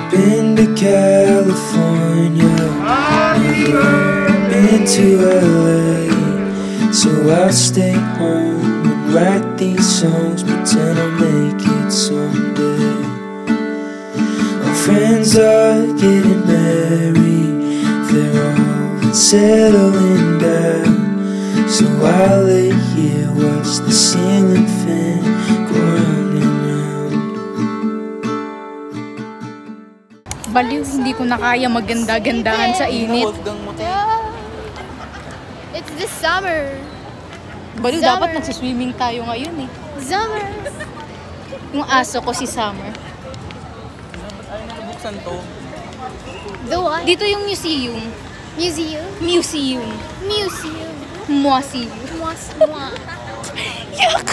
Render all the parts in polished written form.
Been to California, never been to LA, so I'll stay home and write these songs, pretend I'll make it someday. Our friends are getting married, they're all settling down, so I lay here, watch the ceiling fan go round and round. Baliw, hindi ko na kaya maganda-gandahan sa init. It's the summer. Baliw, dapat nagsiswimming tayo ngayon eh. Summer. Yung aso ko si Summer. Ayaw na nabuksan to. The what? Dito yung museum. Museum. Museum. Museum. Museum. Mwah. Yuck!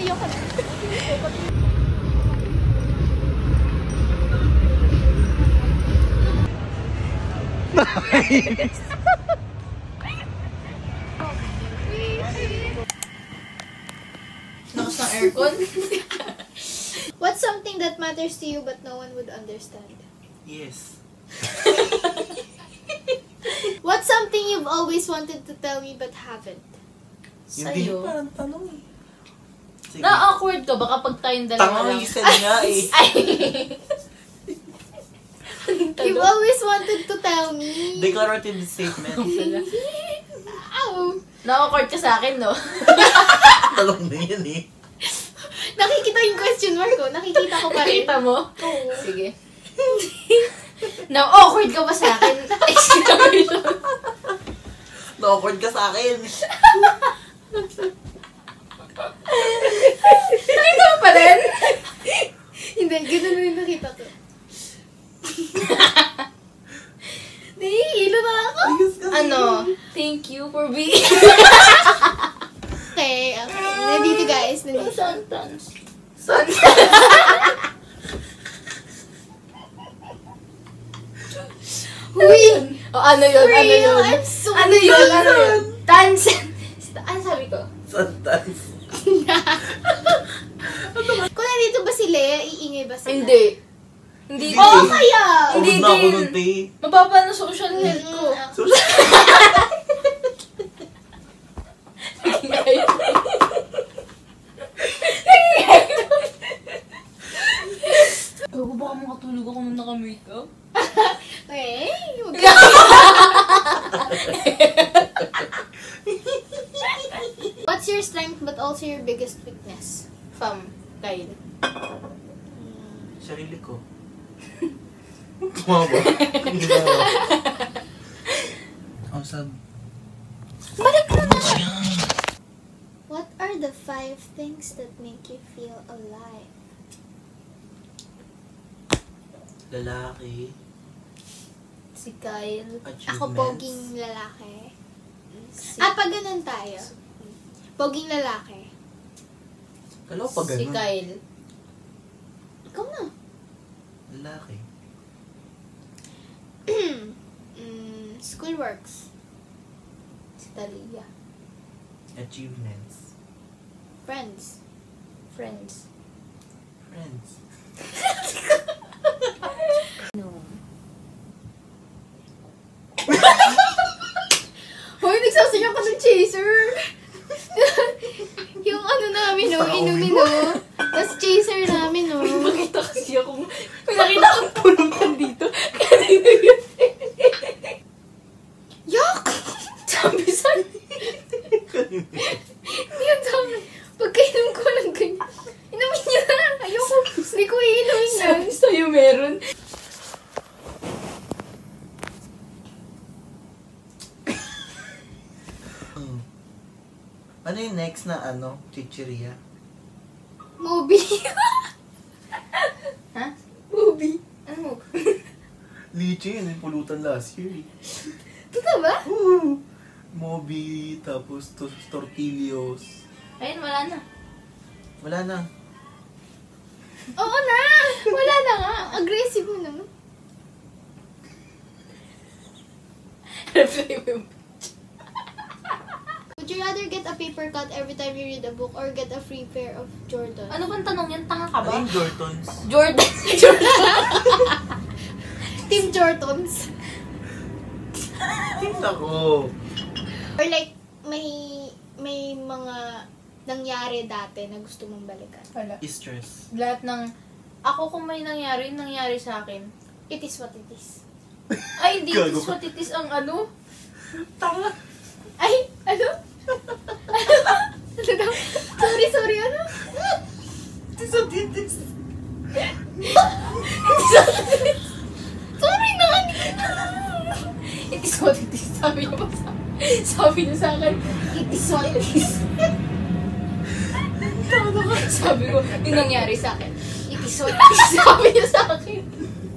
Ayoko na. Nakas ng aircon? What's something that matters to you but no one would understand? Yes. What's something you've always wanted to tell me but haven't? Sa'yo? Parang tanong eh. Sige. Na-awkward ka ba kapag tayong dalawa Tanong lang? yung said nga eh. You've always wanted to tell me. Declarative statement. Ow! Na-awkward ka sa akin, no? Tanong na yan eh. Nakikita yung question mark ko. Nakikita ko pa rin. Nakita mo? Oo. Sige. Na-awkward ka ba sa akin? Exclamation. Na-awkward ka sa akin. Nakita mo pa rin? Hindi, ganun na yung nakita ko. Nahihilo na ako. Ayos kasi. Ano? Thank you for being... Okay. Nandito guys. Nandito. Sentence. Uy! O, ano yun? For Ano real, yun? I'm so Ano yun? Ano yun? Tansen. Ano sabi ko? Sentence. Kung nandito ba si Lea, iingay ba sila? Hindi. Hindi Hindi. Oo, din. kaya! Hindi Pagod na ako din. nun, te. Mababa na social health ko. Ako baka makatulog ako nung naka-makeup? Okay. What's your strength but also your biggest weakness? Kyle. Sarili ko. Tumawa. Ang sab. What are the 5 things that make you feel alive? Lalaki. Si Kyle. Achievements. Ako, poging lalaki. Pag ganun tayo. Poging lalaki. Kala ko pa Si ganun. Kyle. Ikaw na. Lalaki. Schoolworks. Si Talia. Achievements. Friends. Friends. Friends. No. Hoy, nagsasayaw ka ng chaser! Yung ano namin, no? Inumin, no? Tapos chaser namin, no? Makita kasi ako. May nakita akong pulutan dito. Kanino yun? Yuck! Sabi sa'yo. Hindi yung sabi. Pagkainom ko ng ganyan. Inumin niya na. Ayoko. Hindi ko iinumin na. Sabi sa'yo meron. Ano yung next na chichiria? Movie. Ha? Movie. Ano? Lychee yun, yung pulutan last year eh. Totoo ba? Woo! Moby, tapos tortillos. Ayun, wala na. Wala na. Oo na! Wala na nga. Aggressive mo naman. Reply mo. Put you rather get a paper cut every time you read a book or get a free pair of Jordan? Ano bang tanong yan? Tanga ka Ano ba? yung Jordans? Jordan. Team Jordans. Tingnan ko. Or like, may mga nangyari dati na gusto mong balikan. Wala. Stress. Lahat ng... Ako kung may nangyari sa akin. It is what it is. Ay, hindi. Gago. It's what it is ang ano. Tanga. Ay, ano? Ano daw? Sorry, ano? Disatitis. Sorry naman! It is what it is. Sabi niya sa akin, it is what it is. Sabi ko, yung nangyari sa akin, it is what it is. Sabi niya sa akin.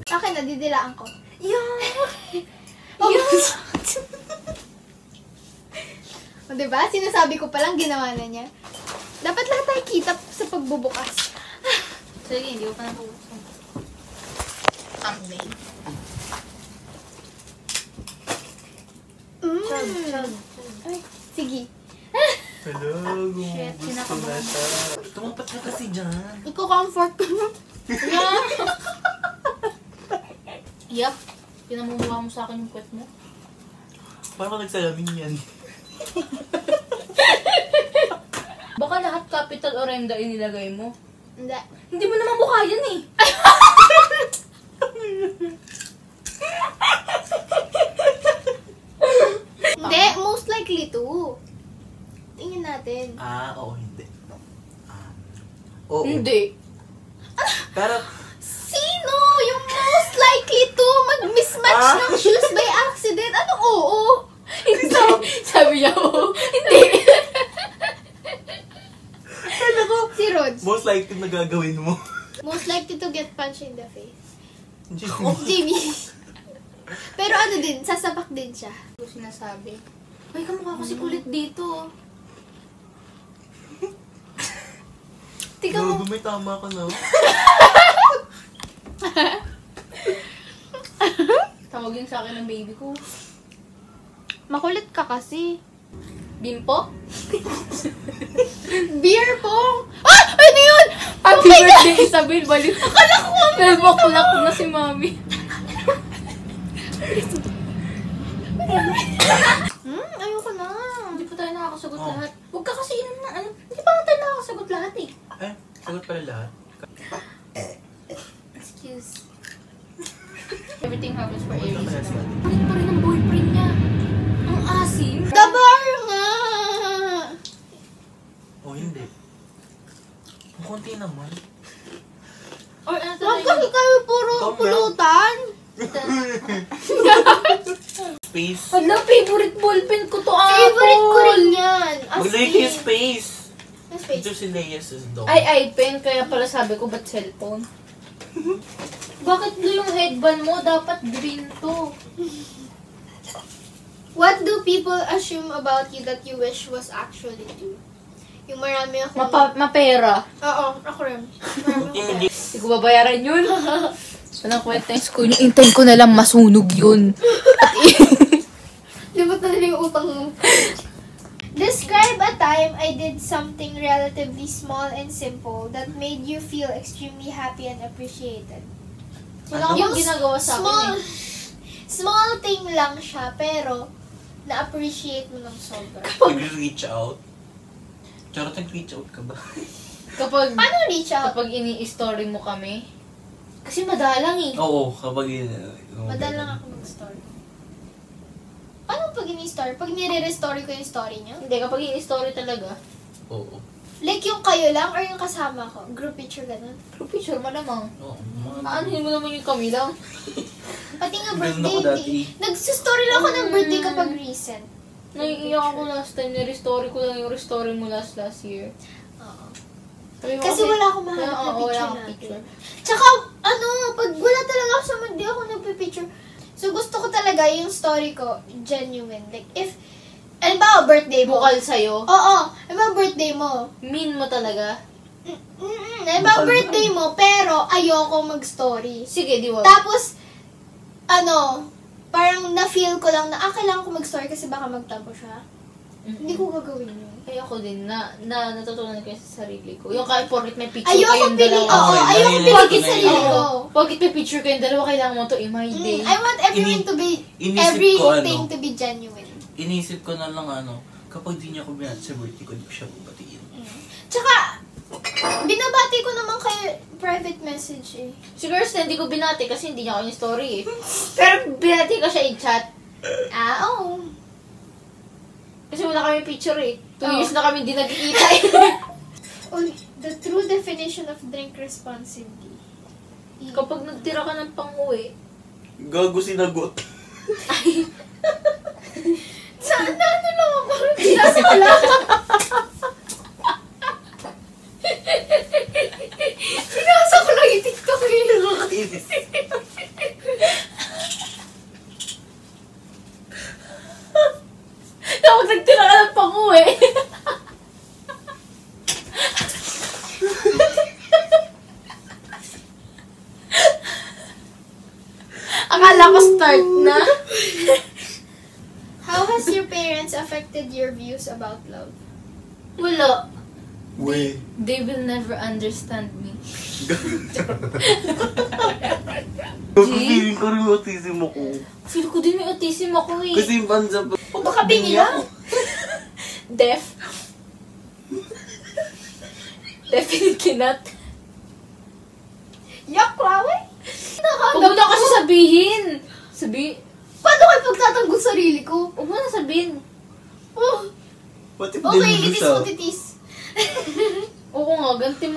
Akin, nadidilaan ko. Yeah. O, diba? Sinasabi ko palang ginawa na niya. Dapat lahat tayo kita sa pagbubukas. Sige, hindi ko pa nabubuksan. Thumbnail. Chug, chug. Ay, sige. Hello, Shit, gusto kinakabahan. na siya. Tumapat ka kasi dyan. Iko-comfort ko na. Yup. Pinamumuha mo sa akin yung kwet mo. Parang nagsalamin yan. Baka lahat capital o renda inilagay mo. Hindi. Hindi mo naman mukha yan eh. Hindi, most likely to. Tingnan natin. Oo, hindi. Oo. Hindi. Pero, Sino yung most likely to mag-mismatch ng shoes by accident? Ano oo? Hindi. Sabi niya, oo. Hindi. kala ko, Si Rods. most likely na gagawin mo. Most likely to get punched in the face. Jimmy. Jimmy. Pero ano din, sasapak din siya. Ano sinasabi? Ay, kamukha kasi kulit dito. Tika mo. Gago, may tama ka na. Tawag yun sa akin ng baby ko. Makulit ka kasi. Bimpo? Beer pong! Ah! Ano yun? Happy birthday, Isabel. Balik. Akala ko nalboklak na si mami. Ayoko na. Hindi pa tayo nakakasagot lahat. Huwag ka kasi inom na ano. Hindi pa tayo nakakasagot lahat eh. Sagot pala lahat. Excuse. Everything happens for a Wait lang reason. kasi. Kulit pa rin ang boyfriend niya. Ang asim. The bar nga! Hindi. Ang konti naman. Or ano Huwag talaga kasi kayo puro Calm down. pulutan. Space. Hala, favorite ballpen ko to, Apple. Favorite ko rin yan. As Maglagay in. kayo space. Yung space. Ito si Leia's dog. Ay, iPen. Kaya pala sabi ko, ba't cellphone? Bakit blue yung headband mo? Dapat green to. What do people assume about you that you wish was actually true? Yung marami akong... Mapera. Oo, ako rin. Marami akong... Hindi. Hindi ko babayaran yun. Walang kwenta yung school niyo. Intay ko na lang masunog yun. Di ba talaga yung utang mo? Describe a time I did something relatively small and simple that made you feel extremely happy and appreciated. Wala ka bang ginagawa sa akin eh. Small thing lang siya, pero na-appreciate mo ng sobra. Nag-reach out. Charot, nag-reach out ka ba? Kapag Reach out? ini-story mo kami. Kasi madalang eh. Oo, kapag Madalang ako mag-story. Paano pag ini-story? Pag nire-restory ko yung story niyo? Hindi, kapag ini-story talaga. Oo. Like yung kayo lang or yung kasama ko? Group picture ganun? Group picture malamang. Oo. Aanhin mo naman yung kami lang. Pati nga Ganun birthday, ako dati. nag-story lang ako ng birthday kapag recent. Naiiyak ako last time. Ni-restory ko lang yung restory mo last year. Oo. Sabi mo, Kasi okay. wala akong mahanap na Oo, wala picture akong natin. picture. Tsaka, pag wala talaga ako sa hindi ako nagpipicture. So, gusto ko talaga yung story ko, genuine. Like, if, ano ba, birthday mo? Bukal sa'yo. Oo, ano ba, birthday mo? Mean mo talaga. Ano ba, birthday mo, pero ayoko mag-story. Sige, di ba? Tapos, parang na-feel ko lang na, kailangan ko mag-story kasi baka magtampo siya. Hindi ko gagawin yun. Ay, ako din, natutunan ko yun sa sarili ko. Yung kahit porkit may picture Ayoko kayong pili, dalawa. oo, Okay, ayoko narinig pili ko na sarili yun. ko. Porkit may picture kayong dalawa, kailangan mo to i-my-day. I want everyone to be, everything to be genuine. Inisip ko na lang kapag di niya ako binati sa birthday ko, di ko siya babatiin. Tsaka, binabati ko naman kayo private message eh. Si Kirsten, hindi ko binati kasi hindi niya ako yung story eh. Pero binati ko siya in chat. Oo. Kasi wala kami picture eh. 2 Oh. years na kami hindi nagkikita eh. The true definition of drink responsibly. Kapag nagtira ka ng pang-uwi, Gago sinagot. Sana ano lang ako, binasa ko lang. Binasa ko lang yung TikTok eh. Nakakainis. kapag nagtira ka ng pang-uwi. Akala ko start na. How has your parents affected your views about love? Wala. Weh. They will never understand me. Feeling ko rin autism ako. Feel ko din may autism ako eh. Kasi yung bansa pa. O baka binila? Deaf. Definitely not. Yak, Klawe? Huwag mo na kasi sabihin. Paano kayo pagtatanggol sarili ko? Huwag mo na sabihin. Oh, What if okay, delulu itis siya? mo titis. Oo nga, ganti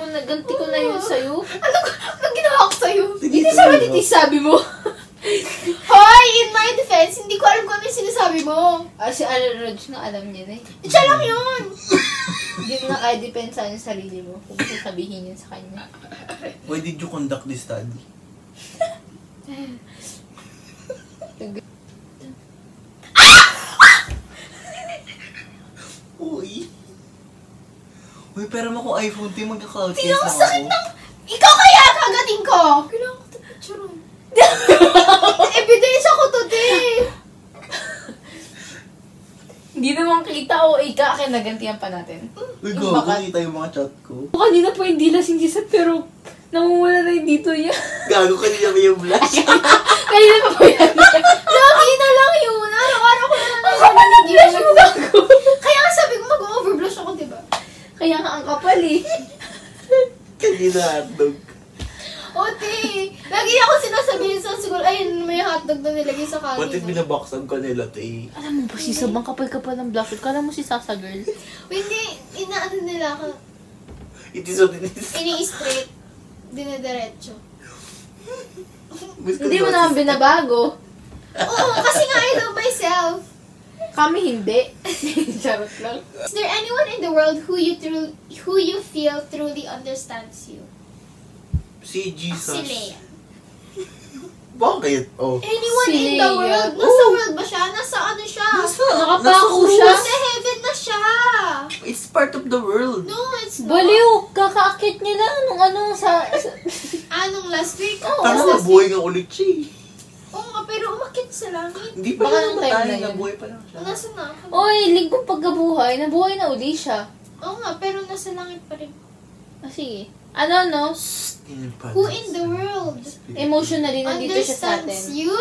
ko na yun sa'yo. Anong ginawa ko sa'yo? Hindi sa matitis sabi mo. Hoy, in my defense, hindi ko alam kung ano yung sinasabi mo. Si Alan Raj nga alam niya na eh. Siya lang yun. Hindi mo na kaya depensa yung sarili mo kung sasabihin yun sa kanya. Why did you conduct this study? Uy. Uy, pero mo kung iPhone 10, magka-cloud case lang Sakit ako. ng... Ikaw kaya kagating ko! Kailangan ko ito picture. Evidence ako today. Hindi naman kita o ika, kaya nagantihan pa natin. Uy, Yung gago, bakat. kita yung mga chat ko. Kanina pa hindi lasing si Seth, pero namumula na yung dito niya. Gago, kanina ba yung blush? Kanina pa po yan. Lagi na lang yun. Araw-araw ko na lang narinig yun. Kaya nga sabi ko mag-overblush ako, diba? Kaya nga ang kapal eh. Kanina hotdog. Ote, lagi ako sinasabihin sa siguro, ayun, may hotdog na nilagay sa kanina. What if binaboxan ka nila, te? Alam mo ba si Sabang kapal-kapal ng blush? Kala mo si Sasa girl. Hindi, inaano nila ako, Itis o tinis. ini-straight, dinediretso. Hindi mo naman binabago. Oo, kasi nga I love myself. Kami hindi. Charot lang. Is there anyone in the world who you feel truly understands you? Si Jesus. Si Leia. Bakit? Oh. Anyone Si in the Leia. world? Nasa world ba siya? Nasa ano siya? Nakapako siya. Nasa heaven na siya. It's part of the world. No, it's not. Baliw! Kakaakit niya lang nung ano sa... Anong last week? Oo. Tama, last buhay nga ulit siya eh. Oo nga, pero umakit sa langit. Hindi pa Baka siya nung time namatay, na yun. nabuhay pa lang siya. Nasa na ako. Oy, lingkong pagkabuhay, nabuhay na uli siya. Oo nga, pero nasa langit pa rin. Ah, sige. Ano, no? Who in the world Emotionally, nandito siya sa understands atin. you?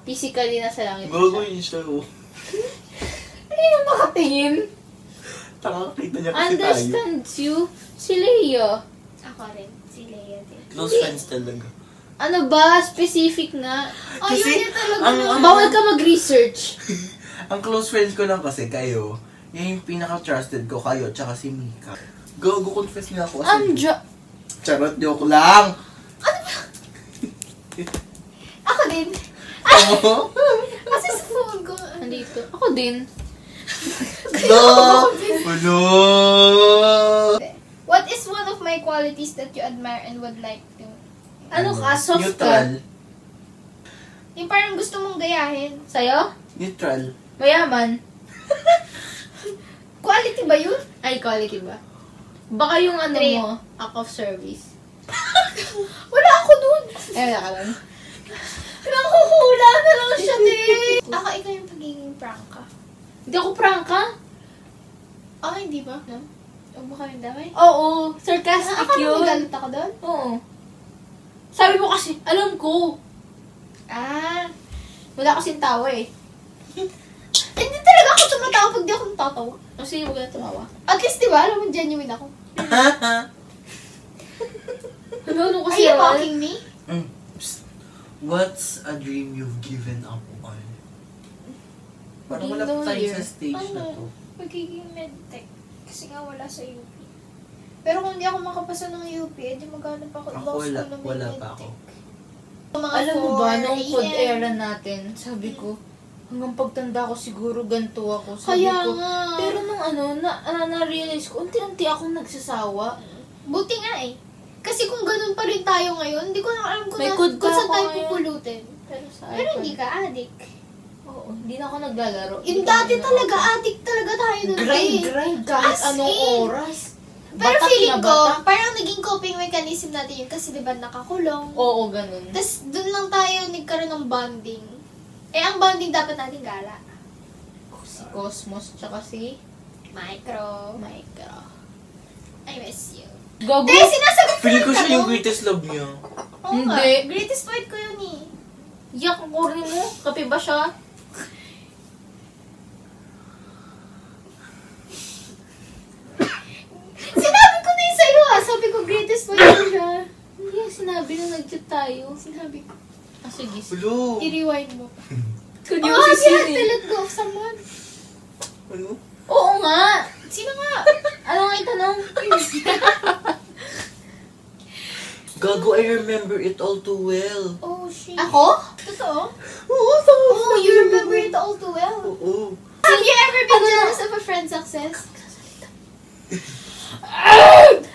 Physically, nasa langit siya. Gagawin siya oh. Hindi na makatingin. Nakakita niya kasi tayo. Understands you? Si Leia. Ako rin, si Leia din. Close friends talaga. Ano ba? Specific nga. Ayun Kasi, niya talaga ang- naman. Bawal ka mag-research. Ang close friends ko lang kasi kayo, yung pinaka-trusted ko kayo, tsaka si Mika. Go confess niya ako. Charot, joke lang. Ako din. Oo. Kasi sa phone ko. Nandito. Ako din. No! Ano? What is one of my qualities that you admire and would like to? Ano ka? Soft Neutral. ka? Yung parang gusto mong gayahin. Sa'yo? Neutral. Mayaman. Quality ba yun? Ay, quality ba? Baka yung ano Trait. mo, act of service. Wala ako dun. Ay, wala ka lang. Nanghuhula na lang siya, din. Ako, ikaw yung pagiging prangka. Hindi ako prangka. Ah, hindi ba? No? Huwag mo kami damay? Oo, sarcastic Akala yun. mo galit ako doon? Oo. Sabi mo kasi, alam ko. Ah. Wala kasing tawa eh. Hindi talaga ako tumatawa pag di ako natatawa. Kasi huwag na tumawa. At least, di ba? Alam mo, genuine ako. Ano Are kasi you Ral? mocking me? Psst. What's a dream you've given up on? Parang wala pa tayo sa stage na to. Magiging medtech. Kasi nga wala sa UP. Pero kung hindi ako makapasa ng UP, edi maghanap ako Ako ibang school na may wala medtech. pa ako. Mga Alam mo ba, 4 nung code AM. era natin, sabi ko, hanggang pagtanda ko siguro ganito ako. Sabi Kaya ko, nga. pero nung na-realize ko, unti-unti akong nagsasawa. Buti nga eh. Kasi kung ganun pa rin tayo ngayon, hindi ko na alam kung, May code kung pa saan ako tayo ngayon. pupulutin. Pero sa Pero iPad, hindi ka addict. Oo, hindi na ako naglalaro. Yung Hindi dati ko na- talaga, addict talaga tayo nun. Grind kahit As anong in. oras. Pero Batak feeling na ko, batak. parang naging coping mechanism natin yun kasi diba nakakulong. Oo, ganun. Tapos dun lang tayo nagkaroon ng bonding. Eh, ang bonding dapat natin gala. Si Cosmos, tsaka si Micro. I miss you. Gago. Hindi, sinasagot ko Feeling ko yung siya yung tanong. greatest love niya. Oo nga, Hindi. greatest point ko yun eh. Yak, ang corny mo. Kape ba siya? Sinabi ko na yun sa'yo ah. Sabi ko greatest point ko siya. Hindi, sinabi na nag-chat tayo. Sinabi ko. Ah, sige. Hello! I-rewind mo. Kung Oh, you have to let go of someone. Ano? Oo nga. Sino nga? Ano nga itanong? Gago, I remember it all too well. Oh, shit. Ako? Totoo? Oo, Oh, you remember it all too well. Oo. Have you ever been jealous of a friend's success?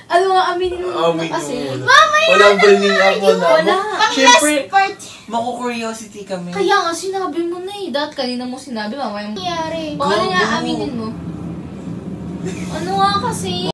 Ano nga, aminin mo Amin kasi. mo. Mama, yun Walang na burning naman, ako yun. na. Wala. Ang Siyempre, last part. mako-curiosity kami. Kaya nga, sinabi mo na eh. Dahil kanina mo sinabi, mamaya mo. Nangyari. O ano nga, Gago. aminin mo. Ano nga kasi?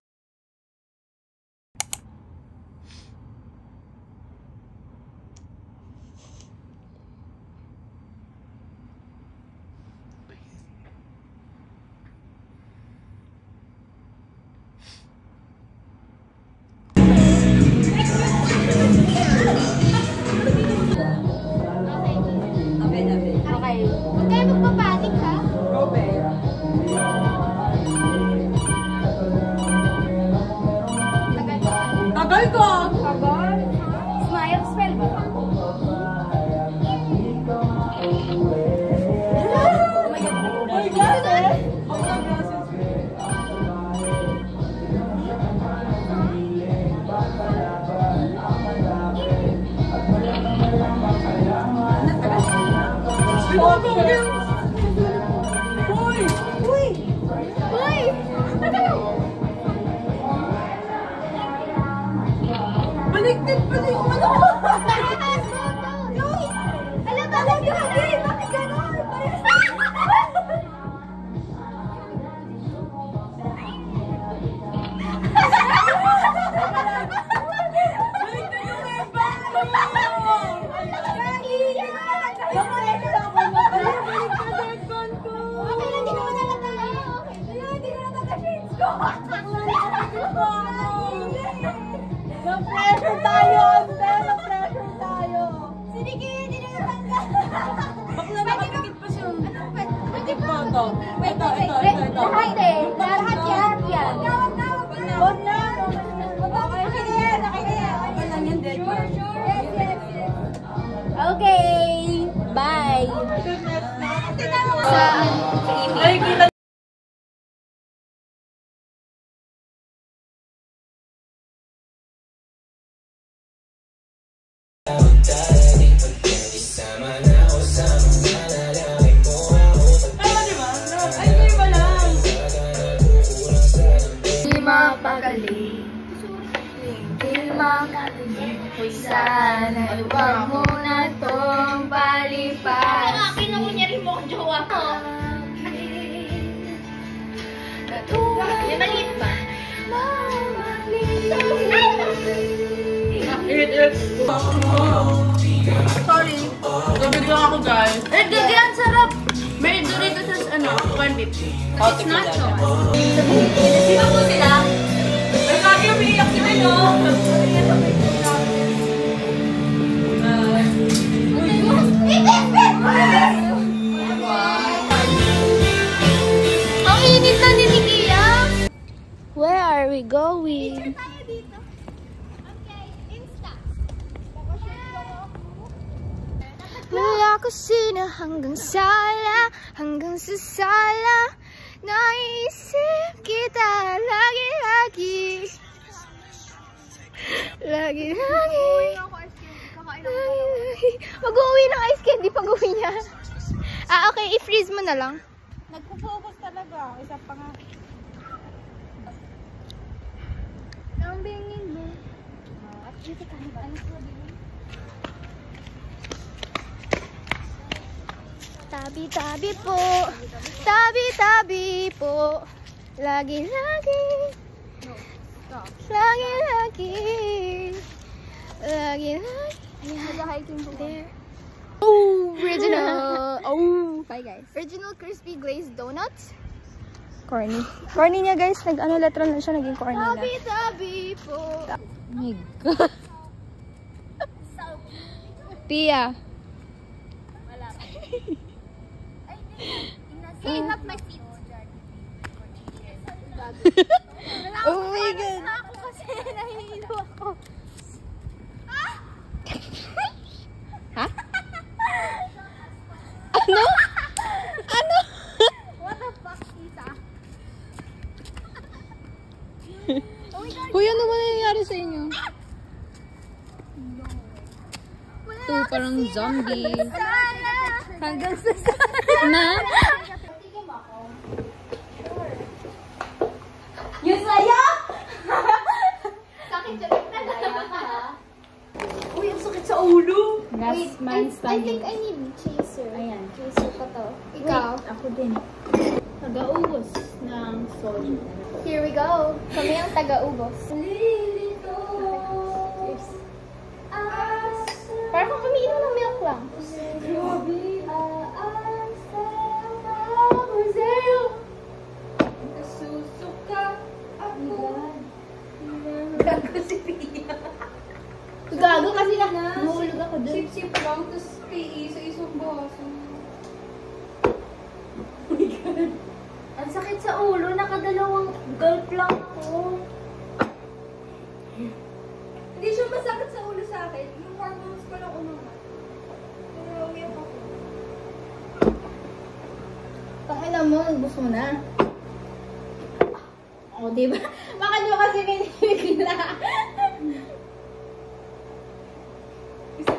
Okay. Huwag kayo magpapanik ha. Tagal ko! Smile, spell ba? Ay, glasses! Uy! Uy! Uy! Baligtad pa din yung ano! Alam ba? Bakit gano'n? Baligtad yung airbag mo! Okay lang, di naman nalata. Hindi ko nataka-shades ko. Na-pressure tayo! Na-pressure tayo! Sige, hindi na natanggal. Bakla nakapikit pa siya. Pwede Ito, ba? ito. Ito. Lahat eh. Lahat yan. Huwag na. Huwag na! Okay, sige yan. Okay na yan. Okay lang yan, dead. Okay. Bye. Saan? Ay, kita. Di mapagaling. Di makatuloy. Sana huwag mo na tong palipas. Akin ako niya rin mo ang jowa ko. May maliit ba? Sorry. Nabigla ako, guys. Eh, gagi, ang sarap! May Doritos sa corned beef. It's nacho. Di ba po sila? Pero lagi umiiyak si Melo. Ang init na ni Nikia. Where are we going? Mula kusina hanggang sala, hanggang sa sala, naiisip kita lagi-lagi. Lagi-lagi. Mag-uwi ng ice candy pag-uwi niya. Ah, okay. I-freeze mo na lang. Nagpo-focus talaga. Isa pa nga. Ang bingin mo. At dito ka na ba? Tabi-tabi po. Tabi-tabi po. Lagi-lagi. Lagi-lagi. Lagi-lagi. Nag-hiking po there. Oh, original. Oh. Bye guys. Original crispy glazed donuts. Corny. Corny niya guys. Nag-ano letron lang siya. Naging corny na. Tabi-tabi po. Oh my God. Pia. Hey, not my feet. Oh my God. Ako kasi nahihilo ako. Ha? Ano? Ano? What the fuck, Isa? Uy, ano ba nangyayari sa inyo? Ito, parang zombie. Hanggang sa Na? Yung saya! Sakit siya. Uy, ang sakit sa ulo. Wait, I think I need chaser. Ayan. Chaser pa to. Ikaw? Ako din. Taga-ubos ng soju. Here we go. Kami ang taga-ubos. Parang kung umiinom ng milk lang. Gago kasi nahulog ako dun. Sip-sip lang, tapos kay isa-isang baso. Ang sakit sa ulo, nakadalawang gulp lang ako. Hindi siya masakit sa ulo sa akin. Yung hormones ko lang umunod. Pero umiyak ako. Pakialam mo, nagbus mo na. O, diba? Bakit mo kasi pinipigla?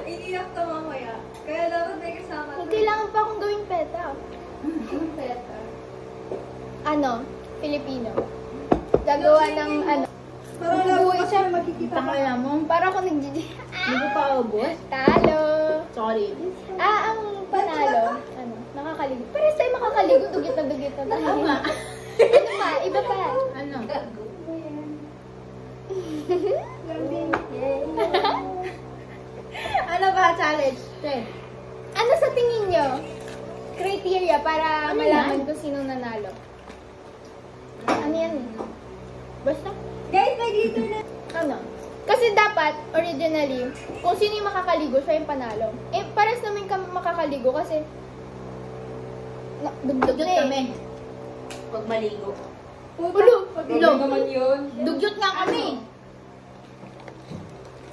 Iniyak ka mamaya. Kaya dapat may kasama. May kailangan pa akong gawing peta. Peta. Ano? Filipino. Gagawa ng ano. Parang Bubuhay siya. makikita ka. Pakialam mo, Para ako nag-GG. hindi ko pa ubos. Talo. Sorry. Ang panalo. Ano? Nakakaligo. Pares tayo makakaligo. Dugit na tayo. Tama. Ano pa? Iba pa. Ano? Ano ba, challenge? Ten. Ano sa tingin nyo? Criteria para malaman kung sino nanalo. Ano yan? Basta? Guys, nag-glitter na. Ano? Kasi dapat, originally, kung sino yung makakaligo, siya yung panalo. Eh, pares namin kami makakaligo kasi dugdug Dugyot na eh. kami. Pag maligo. Ulo! Ilog. naman yun. Dugyot nga kami.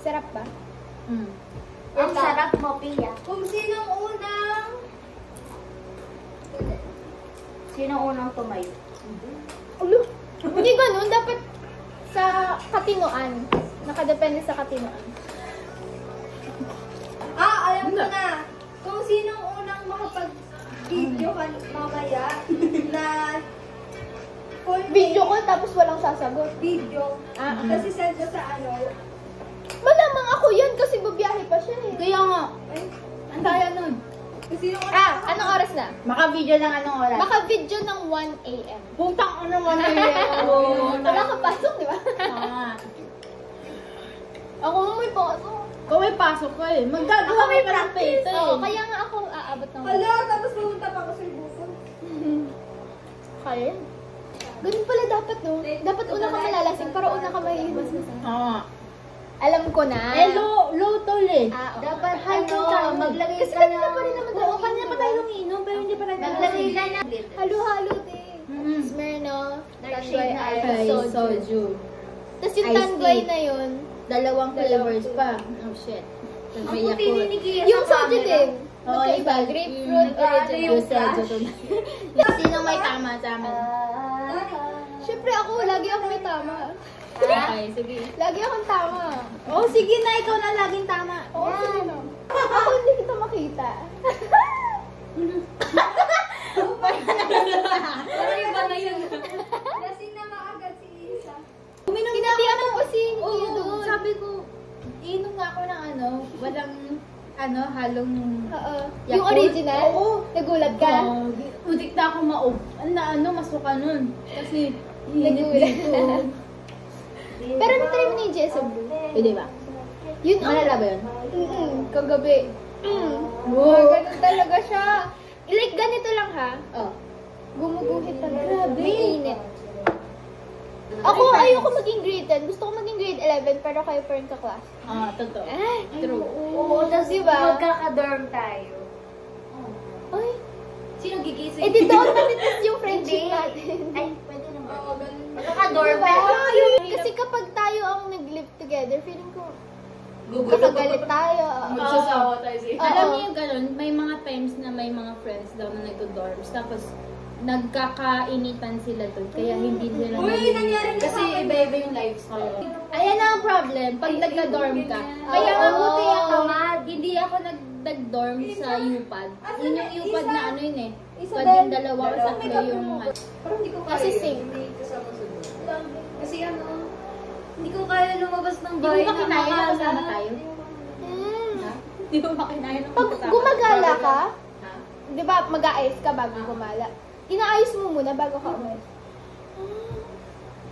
Sarap ba? Hmm. Ang sarap mo, Pia. Kung sinong unang... Sinong unang tumayo? Ulo! Hindi ganun, dapat sa katinoan. Nakadepende sa katinoan. Alam ko na. Kung sinong unang makapag-video ka mamaya na full Video call tapos walang sasagot. video. Kasi send ko sa ano. Malamang ako yan kasi babiyahe pa siya eh. Kaya nga. Ang daya nun. Kung sinong unang Anong oras na? Maka-video ng anong oras? Maka-video ng 1 a.m. Putang ano naman na yun. Wala ka pasok, di ba? Ako may pasok. Kung may pasok ka eh. Magagawa Ako may ka ng practice. paper Oo, eh. kaya nga ako aabot ng Hala, tapos pumunta pa ako sa Bukod. kain. Ganun pala dapat, no? Dapat una ka malalasing para una ka mahihimas na sa. Alam ko na. Low tol eh. Dapat maglagay kasi kanina pa rin naman tayo. Kanina pa tayo umiinom, pero hindi pa rin Maglagay na na. Halo-halo, te. Smirnoff, Tanduay soju. Tapos yung Tanduay na yun, 2 flavors pa. Oh shit. yung soju din. Magkaiba, grapefruit, original. Sino may tama sa amin? Siyempre ako, lagi ako may tama. Okay, sige. Lagi akong tama. Oh, sige na, ikaw na laging tama. Oo, sige na. Ako hindi kita makita. Parang iba na yun. Lasing na maagad si Isa. Kinatiyan mo si Nia doon. Sabi ko, inom nga ako ng walang halong Oo. Yakult? Yung original? Oo. Nagulat ka? Udik na ako masuka nun. Kasi, Nagulat. Pero natry mo ni Jessa Blue. Pwede ba? Yun ang... Malala ba yun? Kagabi. Ganun talaga siya. Like, ganito lang ha. Oh. Gumuguhit talaga. Grabe. May init. Ako, ayoko maging grade 10. Gusto ko maging grade 11 pero kayo pa rin ka-class. Totoo. True. Oo, tapos diba? magkaka-dorm tayo. Ay, Sino gigising? eh di doon manitis yung friendship natin. Ay, pwede naman. Oo, ganun. Magkaka-dorm Diba? tayo. Kasi kapag tayo ang nag-live together, feeling ko, kakagalit tayo. Magsasawa tayo sa Oo. Alam niyo yung ganun, may mga times na may mga friends daw na nagdo-dorms, tapos nagkakainitan sila doon, kaya hindi nila nangyari Kasi iba-iba yung lifestyle. Ayan ang problem, pag nagka-dorm ka. Kaya mabuti ako, hindi ako nag-dorm sa UPAD. Yun yung UPAD na ano yun eh. Isabel, Pwede yung dalawa o tatlo yung Parang hindi ko kaya. Kasi sing. Hindi kasama sa doon. Kasi hindi ko kaya lumabas ng Di mo bahay ba kinaya na kasama tayo? Di mo ba kinaya na Pag kasama? gumagala ka, di ba mag-aayos ka bago gumala? Inaayos mo muna bago ka umalis.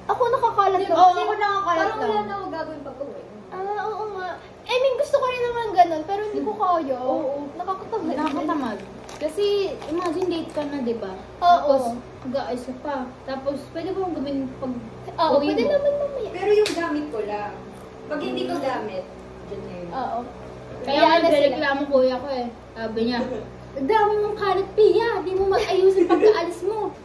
Ako nakakalat lang. Oo, ako nakakalat Parang wala lang. na ako gagawin pag-uwi. Oo nga. I mean, gusto ko rin naman ganun, pero hindi ko kaya. Oo. Nakakatamad. Nakakatamad. Kasi, imagine date ka na, di ba? Oo. Tapos, mag-aayos ka pa. Tapos, pwede ba mong gawin pag Oo, uwi pwede mo? naman mamaya. Pero yung gamit ko lang. Pag hindi ko gamit, dyan na yun. Oo. Kaya Kaya na sila. nagreklamo kuya ko eh. Sabi niya, ang dami mong kalat, Pia. Di mo mag-ayusin pagkaalis mo.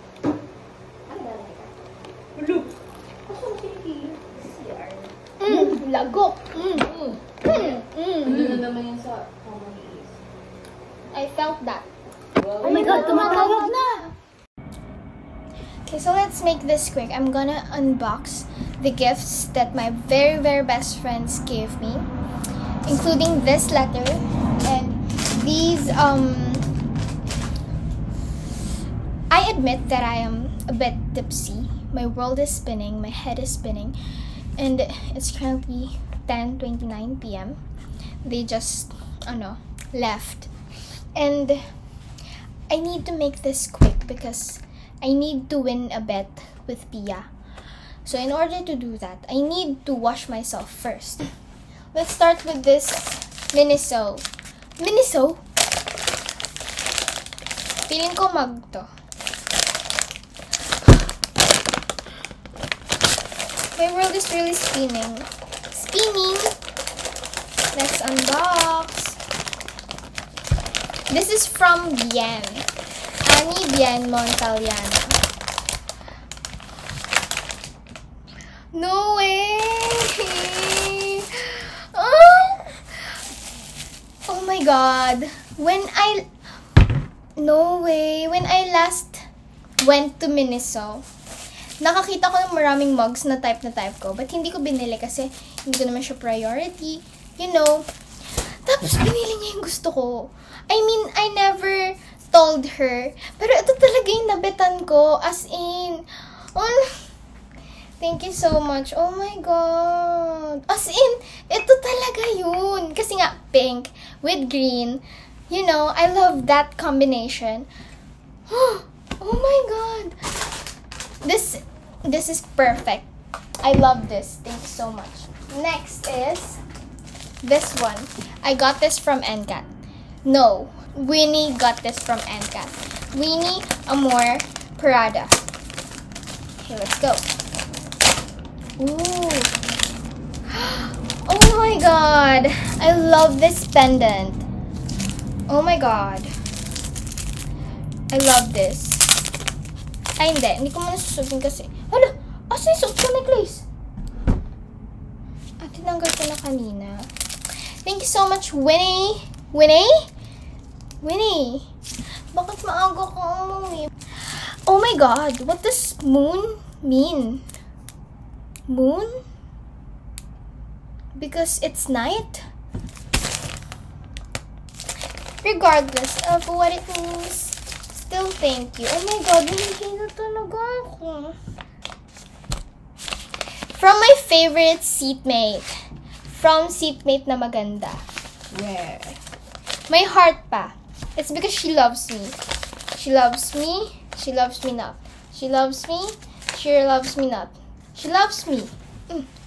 Lagok. Ano na naman yan sa common is? I felt that. Oh my God, tumatawag na! Okay, so let's make this quick. I'm gonna unbox the gifts that my very, very best friends gave me, including this letter and these, I admit that I am a bit tipsy. My world is spinning, my head is spinning, and it's currently 10:29 p.m. They just, left. And I need to make this quick because I need to win a bet with Pia. So in order to do that, I need to wash myself first. Let's start with this Miniso. Miniso? Feeling ko mag to. My world is really spinning. Spinning! Let's unbox. This is from Bien. Annie Bien Montaliana. No way! Oh my god. No way. When I last went to Miniso, nakakita ko ng maraming mugs na type ko. But hindi ko binili kasi hindi ko naman siya priority. You know. Tapos binili niya yung gusto ko. I mean, I never told her. Pero ito talaga yung nabetan ko. As in, thank you so much. Oh my God. As in, ito talaga yun. Kasi nga, pink with green. You know, I love that combination. Oh my God. This is perfect. I love this. Thank you so much. Next is this one. I got this from NCAT. No, Winnie got this from NCAT. Winnie Amor Prada. Okay, let's go. Ooh. Oh my god. I love this pendant. Oh my god. I love this. Ay, hindi ko muna susubin kasi. Hala! Asa yung suot ko necklace? At tinanggal ko na kanina. Thank you so much, Winnie. Winnie? Winnie. Bakit maaga ka umuwi? Oh my god. What does moon mean? Moon? Because it's night? Regardless of what it means, still thank you. Oh my god, hindi na talaga ako. From my favorite seatmate. From seatmate na maganda. Where? My heart pa. It's because she loves me. She loves me. She loves me not. She loves me. She loves me not. She loves me.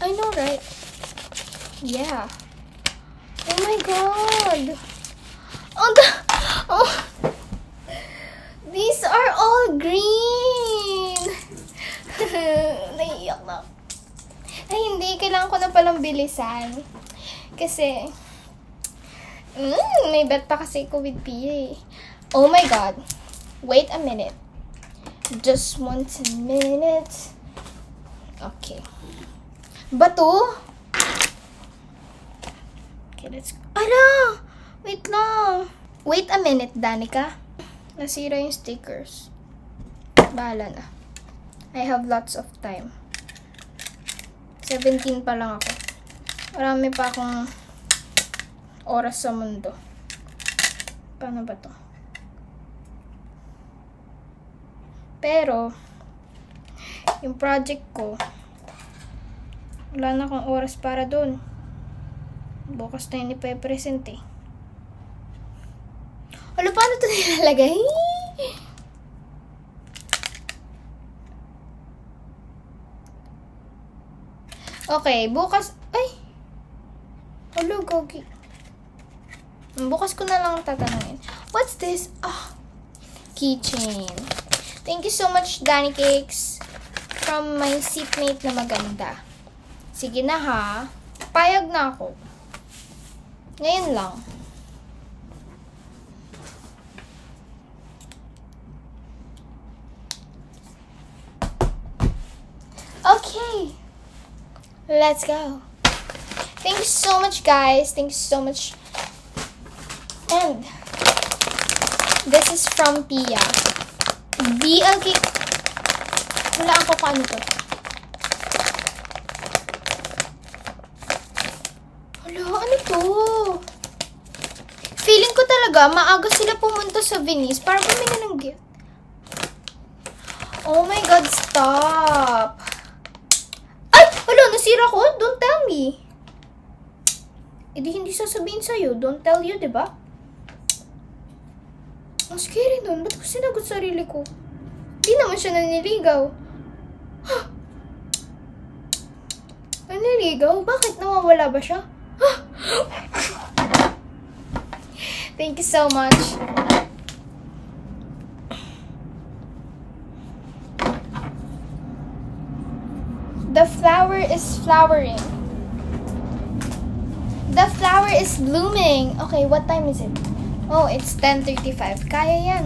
I know, right? Yeah. Oh my god. Oh, these are all green. Naiiyak na. Ay, hindi. Kailangan ko na palang bilisan. Kasi, may bet pa kasi ko with Pia. Oh my god. Wait a minute. Just 1 minute. Okay. Bato? Okay, let's go. Ala! Wait lang. Wait a minute, Danica. Nasira yung stickers. Bahala na. I have lots of time. 17 pa lang ako. Marami pa akong oras sa mundo. Paano ba to? Pero, yung project ko, wala na akong oras para dun. Bukas na yun ipe-present eh. Ano, paano ito nilalagay? Okay, bukas... Ay! Hello, Gogi. Bukas ko na lang tatanungin. What's this? Ah, keychain. Thank you so much, Danny Cakes. From my seatmate na maganda. Sige na ha. Payag na ako. Ngayon lang. Okay. Let's go. Thank you so much, guys. Thank you so much. And this is from Pia. BLK. Wala ako kung ano to. Hala, ano to? Feeling ko talaga, maaga sila pumunta sa Venice para bumili ng gift. Oh my god, stop. Ay! Hala, nasira ko? Don't tell me. E di hindi sasabihin sa'yo. Don't tell you, diba? Ang scary nun. Ba't ko sinagot sarili ko? Di naman siya naniligaw. Huh? Naniligaw? Bakit nawawala ba siya? Huh? Thank you so much. The flower is flowering. The flower is blooming. Okay, what time is it? Oh, it's 10:35. Kaya yan.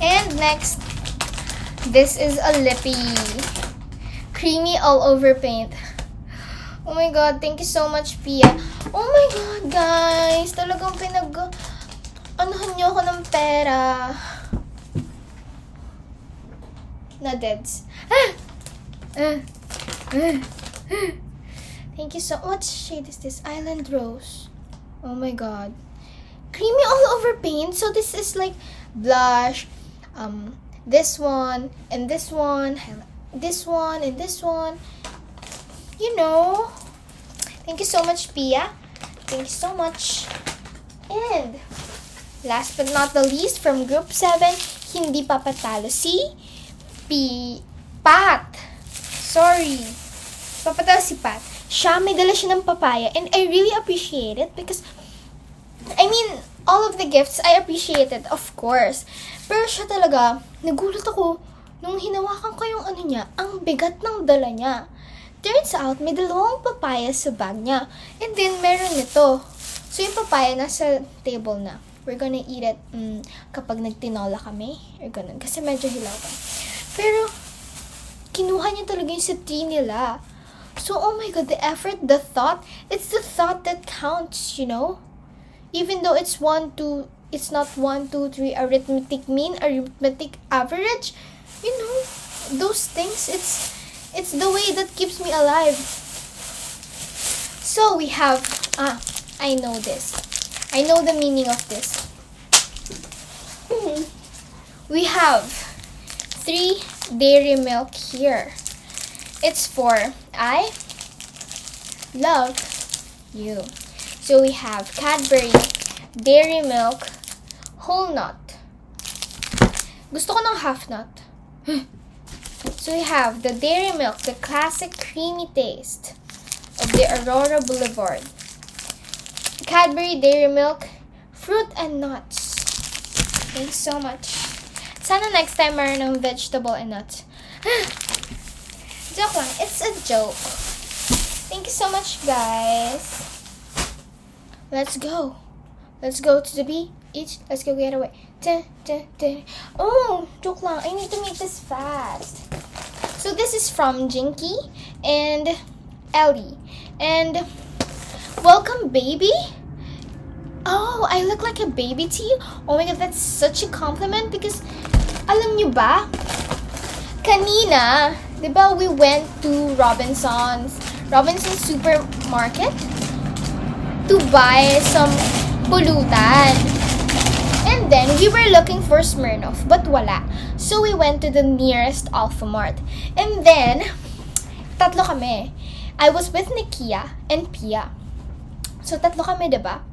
And next, this is a lippy. Creamy all over paint. Oh my god, thank you so much, Pia. Oh my god, guys. Talagang anuhan niyo ako ng pera. Na deads. Thank you so much. What shade is this? Island Rose. Oh my god. Creamy all over paint. So this is like blush. This one and this one. This one and this one. You know. Thank you so much, Pia. Thank you so much. And last but not the least, from Group 7, hindi papatalo si Pat. Sorry. Papatalo si Pat. Siya, may dala siya ng papaya. And I really appreciate it because, I mean, all of the gifts, I appreciate it, of course. Pero siya talaga, nagulat ako. Nung hinawakan ko yung ano niya, ang bigat ng dala niya. Turns out, may 2 papaya sa bag niya. And then, meron nito. So, yung papaya nasa table na. We're gonna eat it kapag nagtinola kami. Or ganun. Kasi medyo hilaw pa. Pero, kinuha niya talaga yung sa tea nila. So, oh my God, the effort, the thought. It's the thought that counts, you know? Even though it's not 1, 2, 3 arithmetic mean, arithmetic average. You know, those things, it's the way that keeps me alive. So we have, I know this. I know the meaning of this. We have 3 dairy milk here. It's for I love you. So we have Cadbury dairy milk whole nut. Gusto ko ng half nut. So we have the dairy milk, the classic creamy taste of the Aurora Boulevard. Cadbury dairy milk, fruit and nuts. Thanks so much. Sana next time meron ng vegetable and nuts. Joke lang. It's a joke. Thank you so much, guys. Let's go. Let's go to the beach. Let's go get away. Oh, joke lang. I need to make this fast. So this is from Jinky and Ellie. And welcome, baby. Oh, I look like a baby to you? Oh my God, that's such a compliment because alam niyo ba? Kanina, diba we went to Robinson's supermarket to buy some pulutan. And then, we were looking for Smirnoff, but wala. So, we went to the nearest Alphamart. And then, 3 kami. I was with Nikia and Pia. So, 3 kami, diba?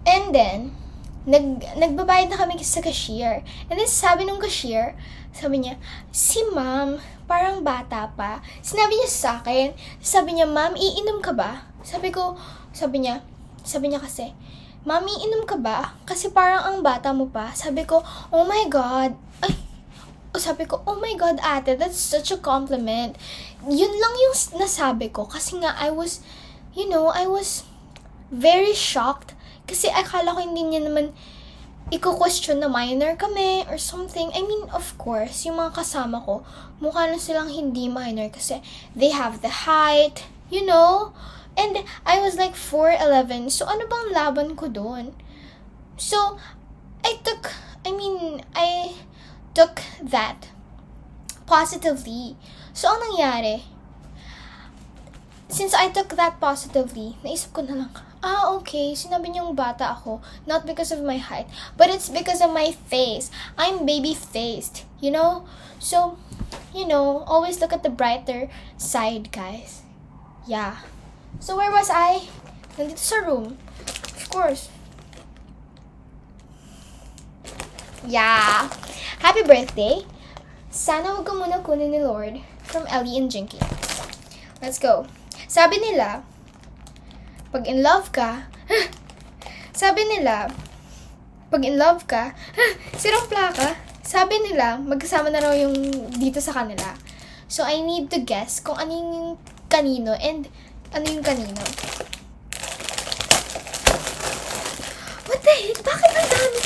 And then, nagbabayad na kami sa cashier. And then, sabi nung cashier, sabi niya, si ma'am, parang bata pa. Sinabi niya sa akin, sabi niya, ma'am, iinom ka ba? Sabi niya kasi, mami, inom ka ba? Kasi parang ang bata mo pa. Sabi ko, oh my God. Sabi ko, oh my God, ate, that's such a compliment. Yun lang yung nasabi ko. Kasi nga, I was very shocked. Kasi akala ko hindi niya naman i-question na minor kami or something. I mean, of course, yung mga kasama ko, mukha na silang hindi minor kasi they have the height, you know? And I was like 4'11". So, ano bang laban ko doon? So, I took that positively. So, ang nangyari, since I took that positively, naisip ko na lang, okay, sinabi niyong bata ako, not because of my height, but it's because of my face. I'm baby-faced, you know? So, always look at the brighter side, guys. Yeah. So, where was I? Nandito sa room. Of course. Yeah. Happy birthday. Sana huwag ka muna kunin ni Lord from Ellie and Jinky. Let's go. Sabi nila, pag in love ka, sirang plaka, sabi nila, magkasama na raw yung dito sa kanila. So, I need to guess kung ano yung kanino and ano yung kanino. What the heck? Bakit ang dami?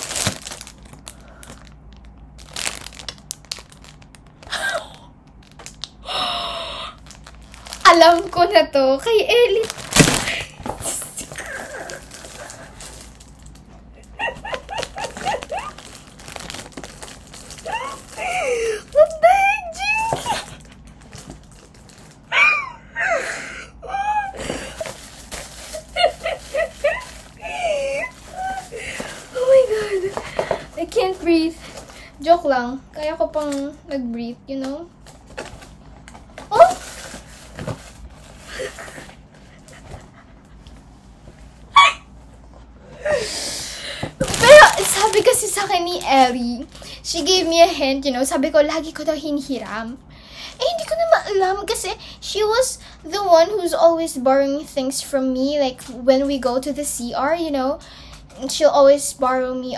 Alam ko na to. Kay Ellie. What the heck, Jinky? Oh my God. I can't breathe. Joke lang. Kaya ko pang nag-breathe, you know? Oh! Pero sabi kasi sa akin ni Ellie, she gave me a hint, you know, sabi ko, lagi ko daw hinihiram. Hindi ko na maalam kasi she was the one who's always borrowing things from me, like when we go to the CR, you know, she'll always borrow me,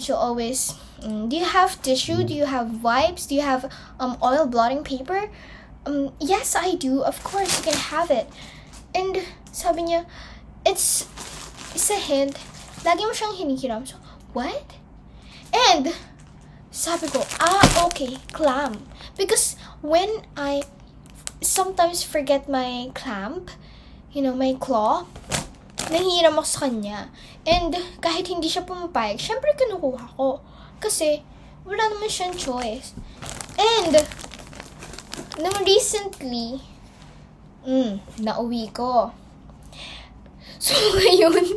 she'll always Do you have tissue? Do you have wipes? Do you have oil blotting paper? Yes, I do. Of course, you can have it. And sabi niya, it's a hint. Lagi mo siyang hinihiram. So, what? And sabi ko, okay, clamp. Because when I sometimes forget my clamp, my claw, nahihiram ako sa kanya. And kahit hindi siya pumapayag, syempre kinukuha ko. Kasi wala naman siyang choice. And nung recently, nauwi ko. So ngayon,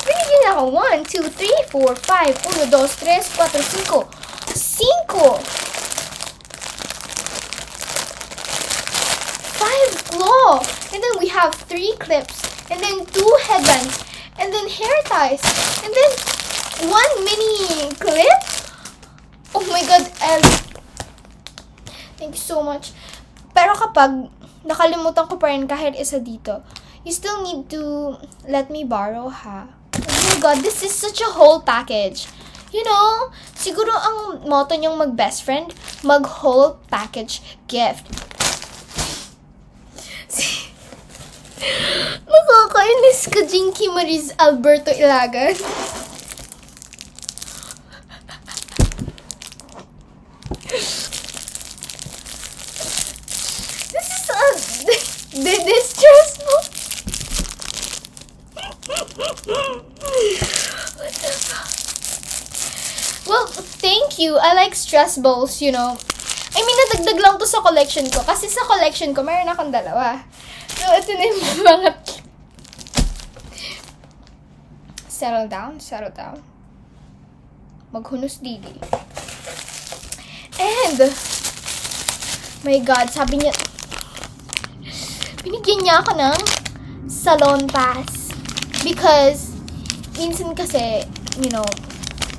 binigyan niya ako 1, 2, 3, 4, 5, 1, 2, 3, 4, 5. 5 claw. And then we have 3 clips. And then 2 headbands. And then hair ties. And then 1 mini clip. Oh my god, Elle. Thank you so much. Pero kapag nakalimutan ko pa rin kahit isa dito, you still need to let me borrow, ha? Oh my god, this is such a whole package. Siguro ang motto niyong mag-best friend, mag-whole package gift. Nakakainis ka, Jinky Mariz Alberto Ilagan. This is stressful. What the fuck? Well, thank you. I like stress balls, I mean, nadagdag lang to sa collection ko. Kasi sa collection ko, mayroon akong 2. So, ito na yung mga... Settle down. Maghunos didi. And, my God, sabi niya, binigyan niya ako ng salon pass. Because, minsan kasi,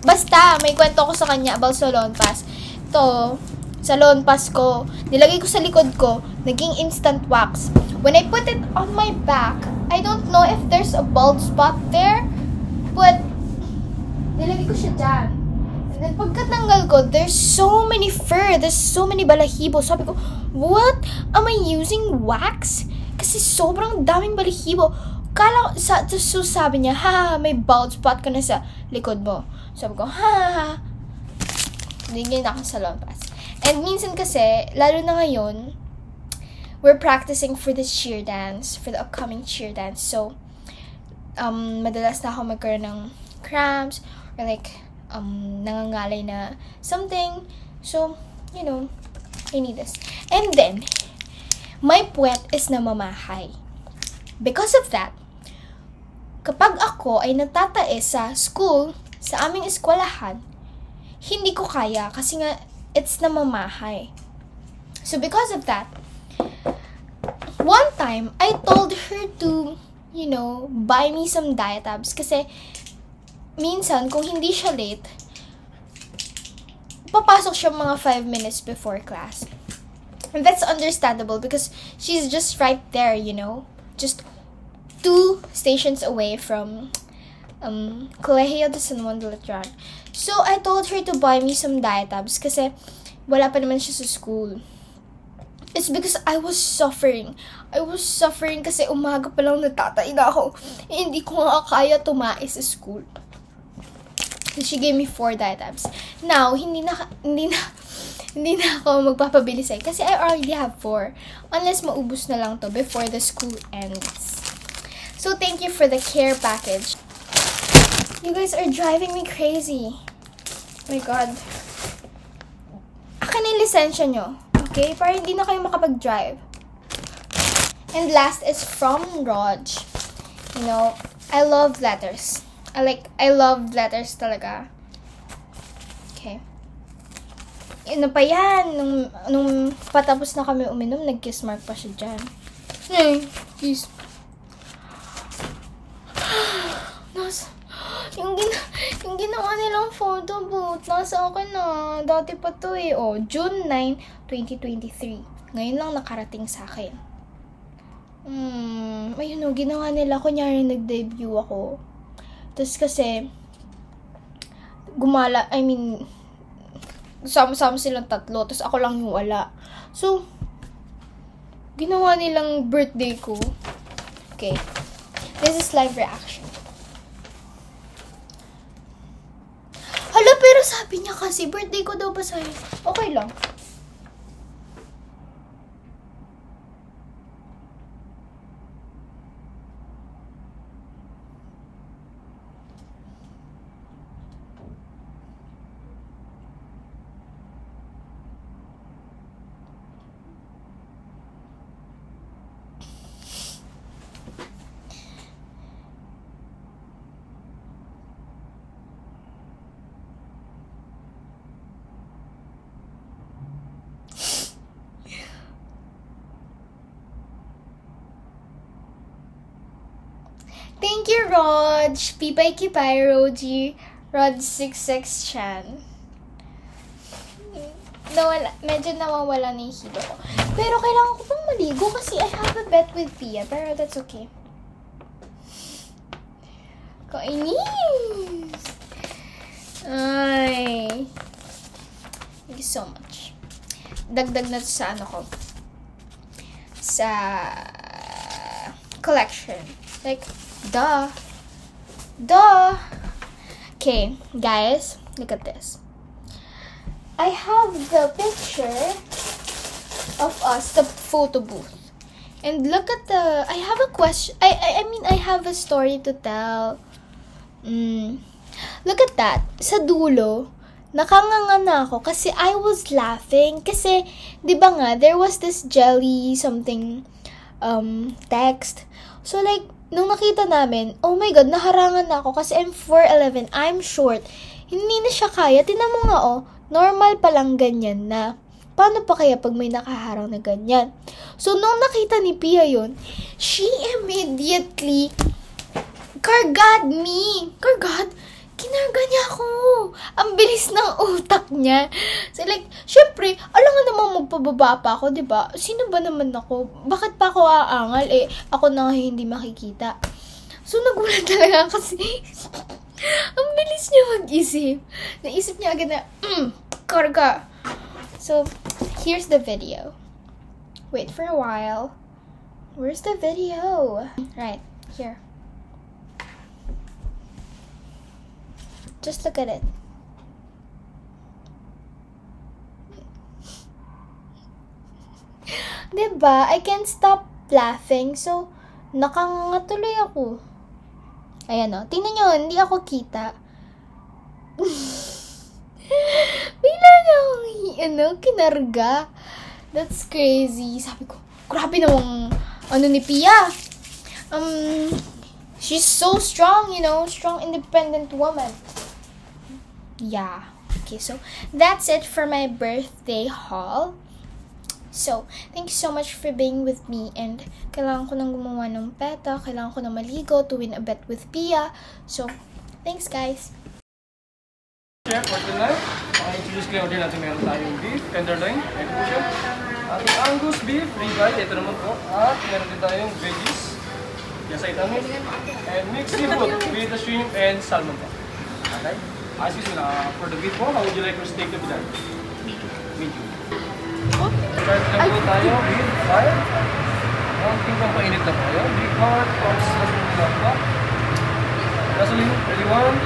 basta, may kwento ko sa kanya about salon pass. Ito, salon pass ko, nilagay ko sa likod ko, naging instant wax. When I put it on my back, I don't know if there's a bald spot there, but nilagay ko siya dyan. And then pagkatanggal ko, there's so many fur, there's so many balahibo. Sabi ko, what? Am I using wax? Kasi sobrang daming balahibo. So sabi niya, may bald spot ka na sa likod mo. Sabi ko, Hindi na ako salon pass. And minsan kasi, lalo na ngayon, we're practicing for the cheer dance, for the upcoming cheer dance. So, madalas na ako magkaroon ng cramps, or like, nangangalay na something. So, I need this. And then, my puwet is namamahay. Because of that, kapag ako ay natatae sa school, sa aming eskwelahan, hindi ko kaya kasi nga, it's namamahay. So, because of that, one time, I told her to, buy me some Diatabs. Kasi, minsan, kung hindi siya late, papasok siya mga 5 minutes before class. And that's understandable because she's just right there, just 2 stations away from Colegio de San Juan de Letran. So, I told her to buy me some Diatabs kasi wala pa naman siya sa school. It's because I was suffering. Kasi umaga pa lang natatay na ako. Hindi ko nga kaya tumae sa school. So, she gave me 4 Diatabs. Now, hindi na ako magpapabili sa'yo. Kasi I already have 4. Unless maubos na lang to before the school ends. So, thank you for the care package. You guys are driving me crazy. Oh my God. Akin yung lisensya nyo. Okay? Para hindi na kayo makapag-drive. And last is from Raj. I love letters. I love letters talaga. Okay. Pa yan. Nung patapos na kami uminom, nag-kiss mark pa siya dyan. Hey, please. Yung ginawa nilang photo booth, nasa akin na. Dati pa to eh. June 9, 2023. Ngayon lang nakarating sa akin. Ayun ginawa nila. Kunyari nag-debut ako. Tapos kasi, sama-sama silang tatlo, tapos ako lang yung wala. So, ginawa nilang birthday ko. Okay. This is live reaction. Hala, pero sabi niya kasi, birthday ko daw ba sa'yo? Okay lang. Thank you, Rog. Pipay Kipay, Roji, Rod66 Chan. Medyo nawawala na yung hilo ko. Pero kailangan ko pang maligo kasi I have a bet with Pia. Pero that's okay. Kainis! Ay. Thank you so much. Dagdag na sa ano ko. Sa collection. Like, duh. Okay, guys, look at this. I have the picture of us, the photo booth. And look at I have a question. I have a story to tell. Look at that. Sa dulo, nakanganga na ako kasi I was laughing. Kasi, di ba nga, there was this jelly something text. So, like, nung nakita namin, oh my God, naharangan na ako kasi I'm 4'11", I'm short. Hindi na siya kaya. Tingnan mo nga, oh, normal palang ganyan na. Paano pa kaya pag may nakaharang na ganyan? So, nung nakita ni Pia yun, she immediately kargad me. Kargad? Kinarga niya ako. Ang bilis ng utak niya. So, like, syempre, alam nga naman magpababa pa ako, diba? Sino ba naman ako? Bakit pa ako aangal? Eh, ako na hindi makikita. So, nagulat talaga kasi ang bilis niya mag-isip. Naisip niya agad na, karga. So, here's the video. Wait for a while. Where's the video? Right, here. Just look at it. Diba? I can't stop laughing. So, nakanganga tuloy ako. Ayan o. Tingnan nyo, hindi ako kita. Bigla niya akong, kinarga. That's crazy. Sabi ko, grabe namang, ni Pia. She's so strong, strong, independent woman. Yeah. Okay, so that's it for my birthday haul. So, thank you so much for being with me. And kailangan ko nang gumawa ng peta. Kailangan ko nang maligo to win a bet with Pia. So, thanks guys. Chef, for tonight, introduce ko yung order natin. Meron tayong beef, tenderloin, ito po siya. Ating Angus beef, ribeye, ito naman po. At meron din tayong veggies, yasay tamis, and mixed seafood with the shrimp and salmon po. Okay? Excuse me, for the beef po, how would you like your steak to be done? Medium. Start lang po tayo with fire. Konting pang painit na po tayo. Big heart, parts, gasoline, ready 1.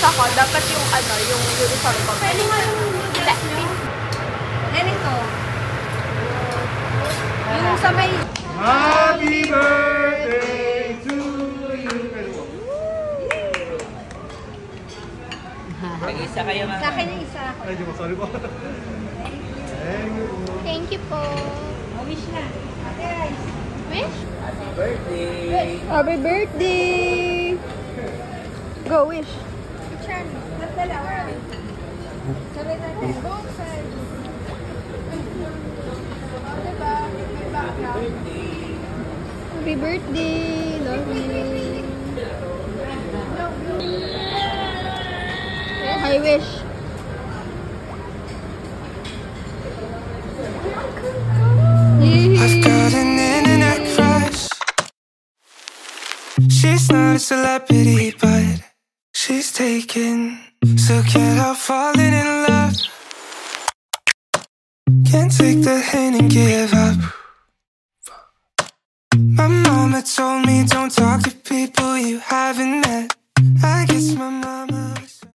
ako, dapat yung yung uniform ko. Pwede nga yung ganito. Yung sa may... Happy birthday to you! Isa kayo, ma'am. Sa akin yung isa ako. Ay, di mo, sorry po. Thank you po. Wish na. Wish? Happy birthday! Happy birthday! Go, wish. Happy birthday! Love you! I wish. I've got an internet crush. She's not a celebrity, but she's taken. So can't help falling in love. Can't take the hint and give up. My mama told me don't talk to people you haven't met. I guess my mama